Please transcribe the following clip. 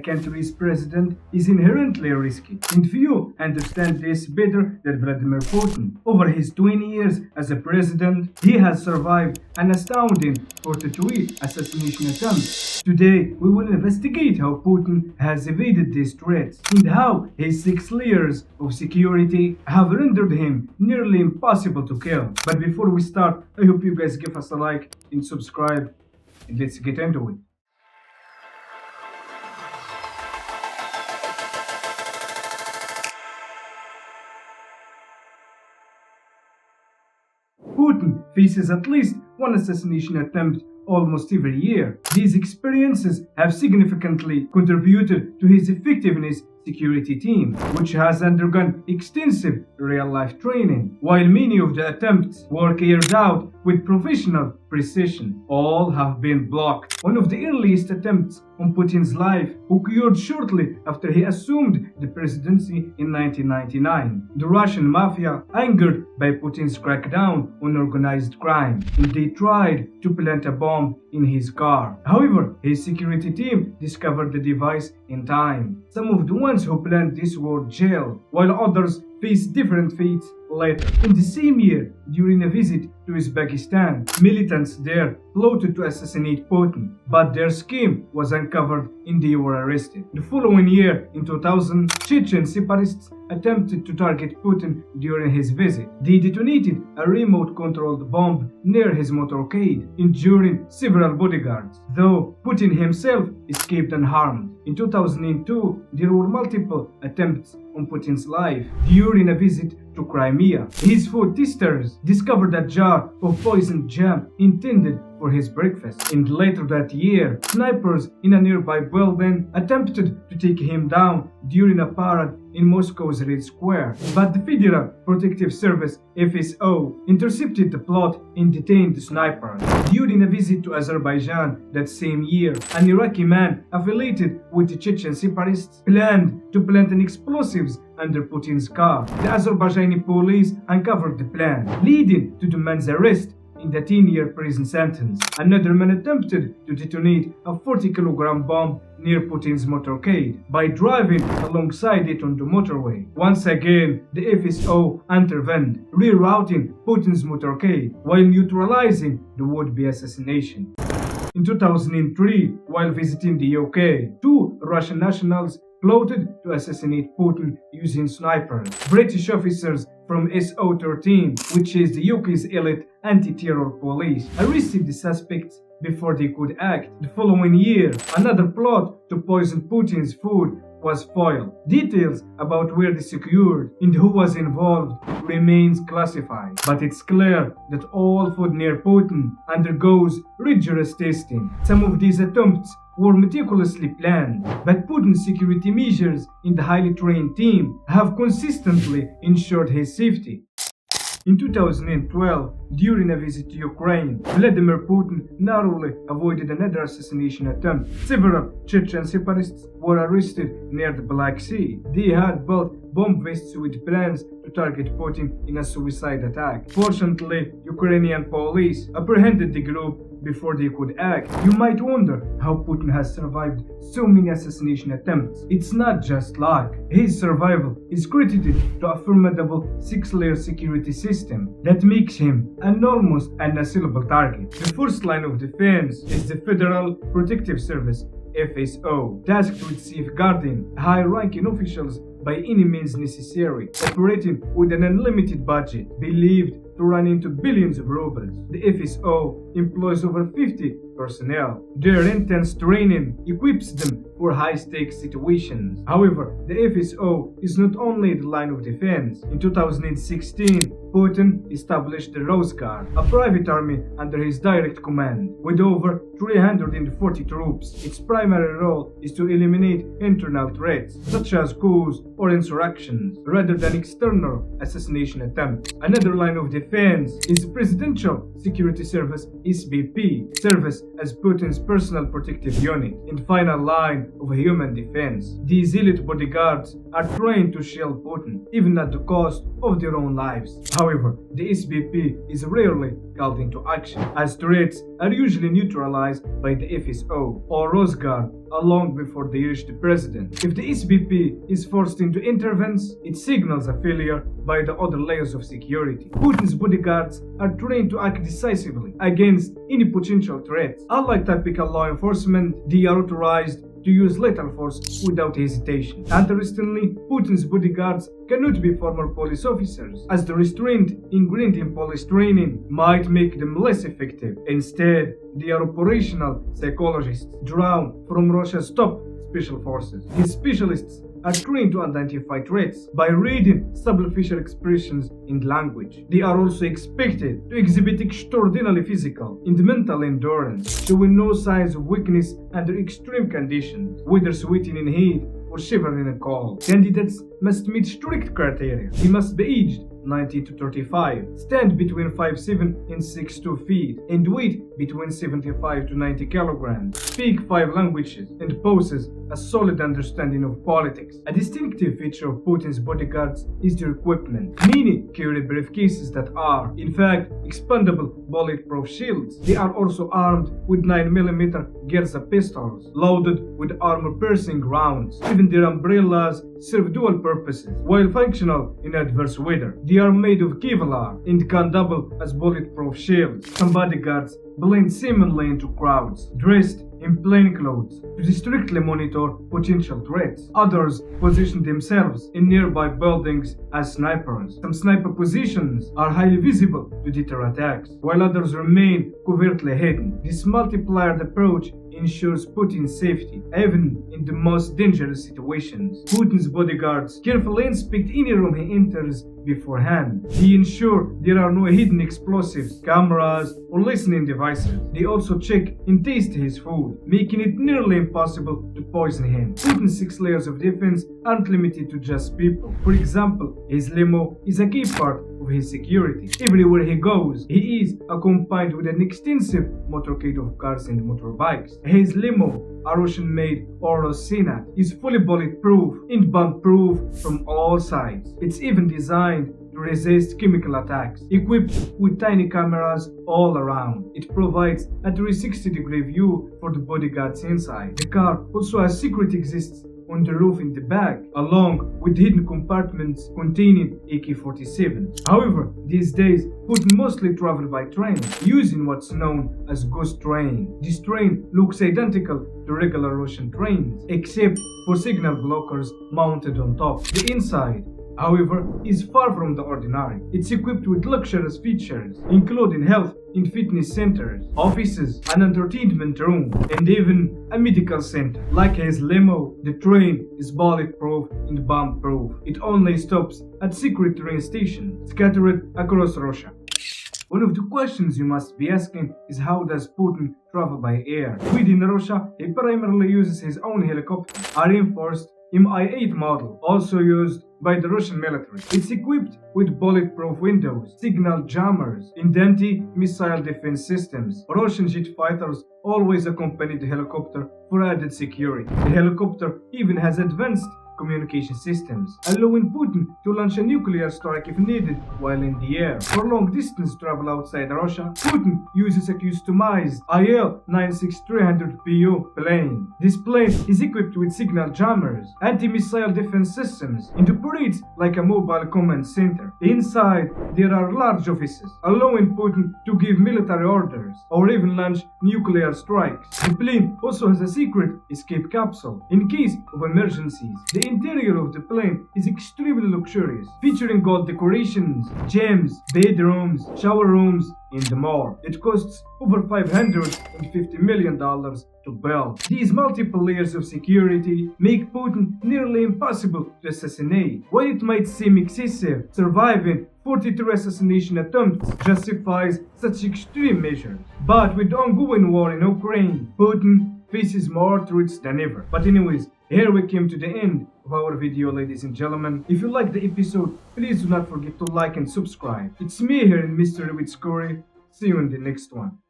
country's president is inherently risky, and few understand this better than Vladimir Putin. Over his 20 years as a president, he has survived an astounding 43 assassination attempts. Today, we will investigate how Putin has evaded these threats and how his 6 layers of security have rendered him nearly impossible to kill. But before we start, I hope you guys give us a like and subscribe, and let's get into it. Putin faces at least one assassination attempt almost every year. These experiences have significantly contributed to his effectiveness security team, which has undergone extensive real-life training. While many of the attempts were carried out with professional precision, all have been blocked. One of the earliest attempts on Putin's life occurred shortly after he assumed the presidency in 1999. The Russian mafia, angered by Putin's crackdown on organized crime, and they tried to plant a bomb in his car. However, his security team discovered the device in time. Some of the ones who planned this were jailed, while others faced different fates later. In the same year, during a visit to Uzbekistan, militants there plotted to assassinate Putin, but their scheme was uncovered and they were arrested. The following year, in 2000, Chechen separatists attempted to target Putin during his visit. They detonated a remote-controlled bomb near his motorcade, injuring several bodyguards, though Putin himself escaped unharmed. In 2002, there were multiple attempts on Putin's life. During a visit to Crimea, his food testers discovered a jar of poisoned jam intended for his breakfast. And later that year, snipers in a nearby building attempted to take him down during a parade in Moscow's Red Square. But the Federal Protective Service (FSO) intercepted the plot and detained the snipers. During a visit to Azerbaijan that same year, an Iraqi man affiliated with the Chechen separatists planned to plant an explosives under Putin's car. The Azerbaijani police uncovered the plan, leading to the man's arrest in the 10-year prison sentence. Another man attempted to detonate a 40-kilogram bomb near Putin's motorcade by driving alongside it on the motorway. Once again, the FSO intervened, rerouting Putin's motorcade while neutralizing the would-be assassination. In 2003, while visiting the UK, 2 Russian nationals plotted to assassinate Putin using snipers. British officers from SO13, which is the UK's elite anti-terror police, arrested the suspects before they could act. The following year, another plot to poison Putin's food was foiled. Details about where they secured and who was involved remains classified, but it's clear that all food near Putin undergoes rigorous testing. Some of these attempts were meticulously planned, but Putin's security measures in the highly trained team have consistently ensured his safety. In 2012, during a visit to Ukraine, Vladimir Putin narrowly avoided another assassination attempt. Several Chechen separatists were arrested near the Black Sea. They had built bomb vests with plans to target Putin in a suicide attack. Fortunately, Ukrainian police apprehended the group before they could act. You might wonder how Putin has survived so many assassination attempts. It's not just luck. His survival is credited to a formidable 6-layer security system that makes him an almost unassailable target. The first line of defense is the Federal Protective Service (FSO), tasked with safeguarding high-ranking officials by any means necessary, operating with an unlimited budget, believed to run into billions of rubles. The FSO employs over 50 personnel. Their intense training equips them for high-stakes situations. However, the FSO is not only the line of defense. In 2016, Putin established the Rosgvardiya, a private army under his direct command, with over 340 troops. Its primary role is to eliminate internal threats, such as coups or insurrections, rather than external assassination attempts. Another line of defense is the Presidential Security Service (SBP), service as Putin's personal protective unit and final line of human defense. These elite bodyguards are trained to shield Putin, even at the cost of their own lives. However, the SBP is rarely called into action, as threats are usually neutralized by the FSO or Rosgvardiya long before they reach the president. If the SBP is forced into interventions, it signals a failure by the other layers of security. Putin's bodyguards are trained to act decisively against any potential threats. Unlike typical law enforcement, they are authorized to use lethal force without hesitation. Interestingly, Putin's bodyguards cannot be former police officers, as the restraint ingrained in police training might make them less effective. Instead, they are operational psychologists drawn from Russia's top special forces. These specialists are trained to identify threats by reading subtle expressions in language. They are also expected to exhibit extraordinary physical and mental endurance, showing no signs of weakness under extreme conditions, whether sweating in heat or shivering in cold. Candidates must meet strict criteria. They must be aged 19 to 35, stand between 5'7" and 6'2" feet, and weigh between 75 to 90 kilograms, speak 5 languages, and possess a solid understanding of politics. A distinctive feature of Putin's bodyguards is their equipment. Many carry briefcases that are, in fact, expandable bulletproof shields. They are also armed with 9mm Gerza pistols, loaded with armor-piercing rounds. Even their umbrellas serve dual purposes. While functional in adverse weather, they are made of Kevlar and can double as bulletproof shields. Some bodyguards blend seamlessly into crowds, dressed in plain clothes, to strictly monitor potential threats. Others position themselves in nearby buildings as snipers. Some sniper positions are highly visible to deter attacks, while others remain covertly hidden. This multiplied approach ensures Putin's safety, even in the most dangerous situations. Putin's bodyguards carefully inspect any room he enters beforehand. They ensure there are no hidden explosives, cameras, or listening devices. They also check and taste his food, making it nearly impossible to poison him. Putin's 6 layers of defense aren't limited to just people. For example, his limo is a key part of his security. Everywhere he goes, he is accompanied with an extensive motorcade of cars and motorbikes. His limo, a Russian-made Oros Senat, is fully bulletproof and bomb-proof from all sides. It's even designed to resist chemical attacks, equipped with tiny cameras all around. It provides a 360-degree view for the bodyguards inside. The car also has secret exits on the roof in the back, along with hidden compartments containing AK-47s. However, these days, Putin mostly traveled by train, using what's known as ghost train. This train looks identical to regular Russian trains, except for signal blockers mounted on top. The inside, however, is far from the ordinary. It's equipped with luxurious features, including health and fitness centers, offices, an entertainment room, and even a medical center. Like his limo, the train is bulletproof and bomb-proof. It only stops at secret train stations scattered across Russia. One of the questions you must be asking is, how does Putin travel by air? Within Russia, he primarily uses his own helicopter, a reinforced Mi-8 model, also used by the Russian military. It's equipped with bulletproof windows, signal jammers, and anti-missile defense systems. Russian jet fighters always accompany the helicopter for added security. The helicopter even has advanced communication systems, allowing Putin to launch a nuclear strike if needed while in the air. For long-distance travel outside Russia, Putin uses a customized IL-96-300PU plane. This plane is equipped with signal jammers, anti-missile defense systems, and operates like a mobile command center. Inside, there are large offices, allowing Putin to give military orders or even launch nuclear strikes. The plane also has a secret escape capsule in case of emergencies. The interior of the plane is extremely luxurious, featuring gold decorations, gems, bedrooms, shower rooms, and more. It costs over $550 million to build. These multiple layers of security make Putin nearly impossible to assassinate. While it might seem excessive, surviving 43 assassination attempts justifies such extreme measures. But with the ongoing war in Ukraine, Putin faces more threats than ever. But anyways, here we came to the end of our video, ladies and gentlemen. If you liked the episode, please do not forget to like and subscribe. It's me here in Mystery with Scurry. See you in the next one.